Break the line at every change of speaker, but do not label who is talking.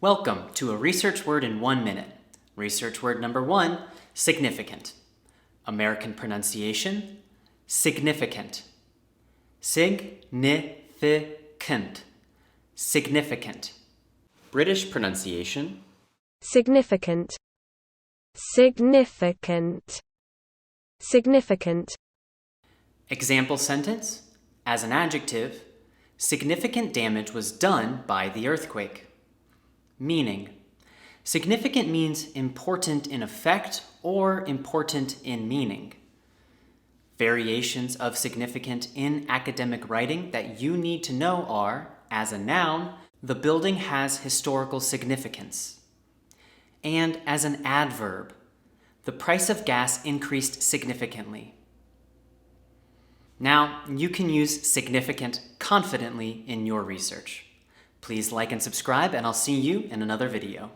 Welcome to a research word in 1 minute. Research word number 1, significant. American pronunciation, significant. Significant. Significant. British pronunciation,
significant, significant, significant.
example sentence, as an adjective, significant damage was done by the earthquake. Meaning, significant means important in effect or important in meaning. Variations of significant in academic writing that you need to know are, as a noun, the building has historical significance. And as an adverb, the price of gas increased significantly. Now, you can use significant confidently in your research. Please like and subscribe, and I'll see you in another video.